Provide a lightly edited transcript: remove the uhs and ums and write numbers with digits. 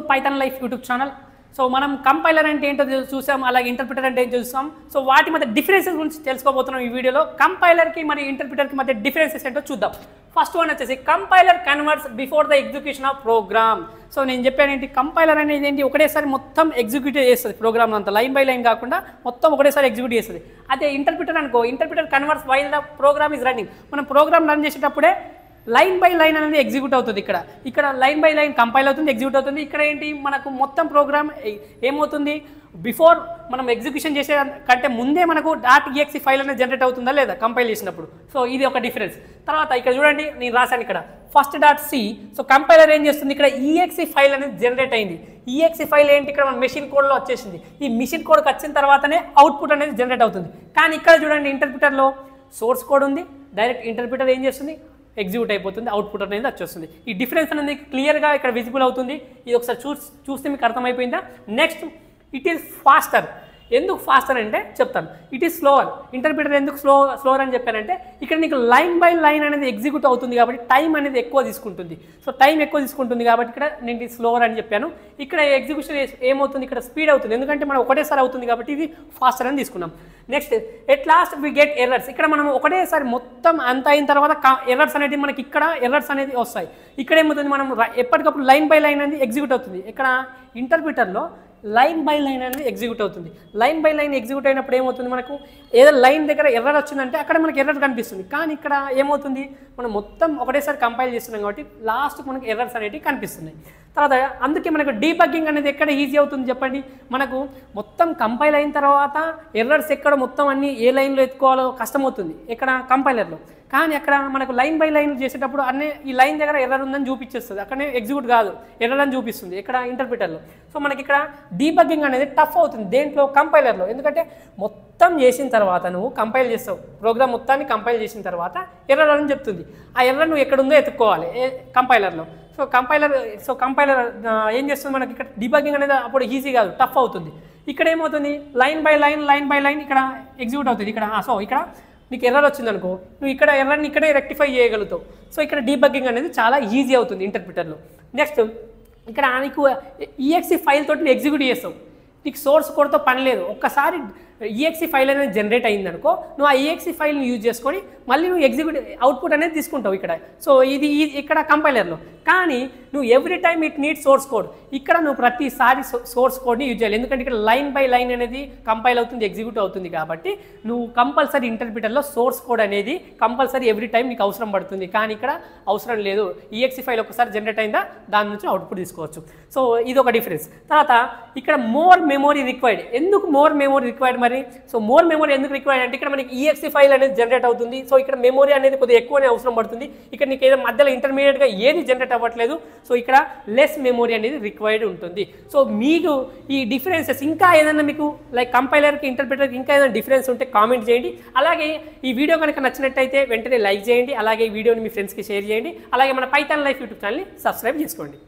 Python life YouTube channel. So మనం compiler అంటే ఏంటో చూసాం, అలాగే ఇంటర్ప్రిటర్ అంటే ఏంటో చూసాం. సో వాటి మధ్య డిఫరెన్సెస్ గురించి తెలుసుకోబోతున్నాం ఈ వీడియోలో. కంపైలర్కి మరియు ఇంటర్ప్రిటర్కి మధ్య డిఫరెన్సెస్ ఏంటో చూద్దాం. ఫస్ట్ వన్ వచ్చేసి compiler converts before the execution of program. So నేను చెప్పాను ఏంటి, కంపైలర్ అనేది ఏంటి, ఒకటేసారి మొత్తం ఎగ్జిక్యూట్ చేస్తుంది ప్రోగ్రామ్ అంతా, లైన్ బై లైన్ కాకుండా మొత్తం ఒకటేసారి ఎగ్జిక్యూట్ చేస్తుంది. అదే ఇంటర్ప్రిటర్ అనుకో, interpreter converts while the program is running. మనం ప్రోగ్రామ్ రన్ చేసేటప్పుడే లైన్ బై లైన్ అనేది ఎగ్జిక్యూట్ అవుతుంది. ఇక్కడ లైన్ బై లైన్ కంపైల్ అవుతుంది, ఎగ్జిక్యూట్ అవుతుంది. ఇక్కడ ఏంటి, మనకు మొత్తం ప్రోగ్రామ్ ఏమవుతుంది, బిఫోర్ మనం ఎగ్జిక్యూషన్ చేసే కంటే ముందే మనకు .exe ఫైల్ అనేది జనరేట్ అవుతుందా లేదా కంపైల్ చేసినప్పుడు. సో ఇది ఒక డిఫరెన్స్. తర్వాత ఇక్కడ చూడండి, నేను రాశాను ఇక్కడ ఫస్ట్ .c. సో కంపైలర్ ఏం చేస్తుంది, ఇక్కడ exe ఫైల్ అనేది జనరేట్ అయింది. exe ఫైల్ ఏంటి, ఇక్కడ మన మెషిన్ కోడ్లో వచ్చేసింది. ఈ మెషిన్ కోడ్కి వచ్చిన తర్వాతనే అవుట్పుట్ అనేది జనరేట్ అవుతుంది. కానీ ఇక్కడ చూడండి, ఇంటర్ప్రిటర్లో సోర్స్ కోడ్ ఉంది, డైరెక్ట్ ఇంటర్ప్రిటర్ ఏం చేస్తుంది, ఎగ్జిక్యూట్ అయిపోతుంది, అవుట్పుట్ అనేది వచ్చేస్తుంది. ఈ డిఫరెన్స్ అనేది క్లియర్గా ఇక్కడ విజిబుల్ అవుతుంది. ఇది ఒకసారి చూస్తే మీకు అర్థమైపోయిందా. Next, it is faster. ఎందుకు ఫాస్టర్ అంటే చెప్తాను. It is slower. ఇంటర్ప్రిటర్ ఎందుకు స్లోవర్ అని చెప్పానంటే, ఇక్కడ నీకు లైన్ బై లైన్ అనేది ఎగ్జిక్యూట్ అవుతుంది కాబట్టి టైం అనేది ఎక్కువ తీసుకుంటుంది. సో టైం ఎక్కువ తీసుకుంటుంది కాబట్టి ఇక్కడ నేను స్లోవర్ అని చెప్పాను. ఇక్కడ ఎగ్జిక్యూషన్ ఏమవుతుంది, ఇక్కడ స్పీడ్ అవుతుంది, ఎందుకంటే మనం ఒకటేసారి అవుతుంది కాబట్టి ఇది ఫాస్టర్ అని తీసుకున్నాం. Next, at last we get errors. ఇక్కడ మనం ఒకటేసారి మొత్తం అంత అయిన తర్వాత ఎర్రర్స్ అనేది మనకి ఇక్కడ ఎర్రర్స్ అనేది వస్తాయి. ఇక్కడ ఏమవుతుంది, మనం ఎప్పటికప్పుడు లైన్ బై లైన్ అనేది ఎగ్జిక్యూట్ అవుతుంది. ఇక్కడ ఇంటర్ప్రిటర్లో లైన్ బై లైన్ అనేది ఎగ్జిక్యూట్ అవుతుంది. లైన్ బై లైన్ ఎగ్జిక్యూట్ అయినప్పుడు ఏమవుతుంది, మనకు ఏదో లైన్ దగ్గర ఎర్రర్ వచ్చిందంటే అక్కడ మనకి ఎర్రర్ కనిపిస్తుంది. కానీ ఇక్కడ ఏమవుతుంది, మనం మొత్తం ఒకటేసారి కంపైల్ చేస్తున్నాం కాబట్టి లాస్ట్కి మనకి ఎర్రర్స్ అనేవి కనిపిస్తున్నాయి. తర్వాత అందుకే మనకు డీబగ్గింగ్ అనేది ఎక్కడ ఈజీ అవుతుంది చెప్పండి. మనకు మొత్తం కంపైల్ అయిన తర్వాత ఎర్రర్స్ ఎక్కడ మొత్తం అన్ని ఏ లైన్లో ఎత్తుకోవాలో కష్టమవుతుంది ఇక్కడ కంపైలర్లో. కానీ అక్కడ మనకు లైన్ బై లైన్ చేసేటప్పుడు అన్నీ ఈ లైన్ దగ్గర ఎర్రర్ ఉందని చూపించేస్తుంది, అక్కడనే ఎగ్జిక్యూట్ కాదు ఎర్రర్ అని చూపిస్తుంది ఇక్కడ ఇంటర్ప్రిటర్లో. సో మనకి ఇక్కడ డీబగ్గింగ్ అనేది టఫ్ అవుతుంది దేంట్లో, కంపైలర్లో. ఎందుకంటే మొత్తం చేసిన తర్వాత నువ్వు కంపైల్ చేస్తావు, ప్రోగ్రామ్ మొత్తాన్ని కంపైల్ చేసిన తర్వాత ఎర్రర్ అని చెప్తుంది. ఆ ఎర్రర్ నువ్వు ఎక్కడుందో ఎత్తుక్కోవాలి కంపైలర్లో. సో కంపైలర్ ఏం చేస్తుంది, మనకి ఇక్కడ డీబగ్గింగ్ అనేది అప్పుడు ఈజీ కాదు, టఫ్ అవుతుంది. ఇక్కడ ఏమవుతుంది, లైన్ బై లైన్ ఇక్కడ ఎగ్జిక్యూట్ అవుతుంది. ఇక్కడ నీకు ఎర్రర్ వచ్చింది అనుకో, నువ్వు ఇక్కడ ఎర్రర్ని ఇక్కడే రెక్టిఫై చేయగలుగుతావు. సో ఇక్కడ డీబగ్గింగ్ అనేది చాలా ఈజీ అవుతుంది ఇంటర్ప్రిటర్లో. నెక్స్ట్, ఇక్కడ నీకు exe ఫైల్ తోటి ఎగ్జిక్యూట్ చేస్తావు, నీకు సోర్స్ కోడ్తో పని లేదు. ఒక్కసారి exe ఫైల్ అనేది జనరేట్ అయింది అనుకో, నువ్వు ఆ exe ఫైల్ని యూజ్ చేసుకొని మళ్ళీ నువ్వు ఎగ్జిక్యూట్ అవుట్పుట్ అనేది తీసుకుంటావు ఇక్కడ. సో ఇది ఇక్కడ కంపైలర్లో. కానీ నువ్వు every time it need source code. ఇక్కడ నువ్వు ప్రతిసారి సోర్స్ కోడ్ని యూజ్ చేయాలి, ఎందుకంటే ఇక్కడ లైన్ బై లైన్ అనేది కంపైల్ అవుతుంది, ఎగ్జిక్యూట్ అవుతుంది కాబట్టి నువ్వు కంపల్సరీ ఇంటర్ప్రిటర్లో సోర్స్ కోడ్ అనేది కంపల్సరీ ఎవ్రీ టైం నీకు అవసరం పడుతుంది. కానీ ఇక్కడ అవసరం లేదు, exe ఫైల్ ఒకసారి జనరేట్ అయిందా దాని నుంచి అవుట్పుట్ తీసుకోవచ్చు. సో ఇది ఒక డిఫరెన్స్. తర్వాత ఇక్కడ మోర్ మెమొరీ రిక్వైర్డ్. ఎందుకు మోర్ మెమొరీ రిక్వైర్డ్ మరి? సో మోర్ మెమొరీ ఎందుకు రిక్వైర్డ్ అంటే, ఇక్కడ మనకి exe ఫైల్ అనేది జనరేట్ అవుతుంది. సో ఇక్కడ మెమొరీ అనేది కొద్దిగా ఎక్కువనే అవసరం పడుతుంది. ఇక్కడ నీకు ఏదో మధ్యలో ఇంటర్మీడియట్గా ఏది జనరేట్ అవ్వట్లేదు. సో ఇక్కడ లెస్ మెమొరీ అనేది రిక్వైర్డ్ ఉంటుంది. సో మీకు ఈ డిఫరెన్సెస్ ఇంకా ఏదైనా మీకు లైక్ కంపైలర్కి ఇంటర్ప్రిటర్కి ఇంకా ఏదైనా డిఫరెన్స్ ఉంటే కామెంట్ చేయండి. అలాగే ఈ వీడియో కనుక నచ్చినట్టయితే వెంటనే లైక్ చేయండి. అలాగే ఈ వీడియోని మీ ఫ్రెండ్స్కి షేర్ చేయండి. అలాగే మన పైథాన్ లైఫ్ యూట్యూబ్ ఛానల్ని సబ్స్క్రైబ్ చేసుకోండి.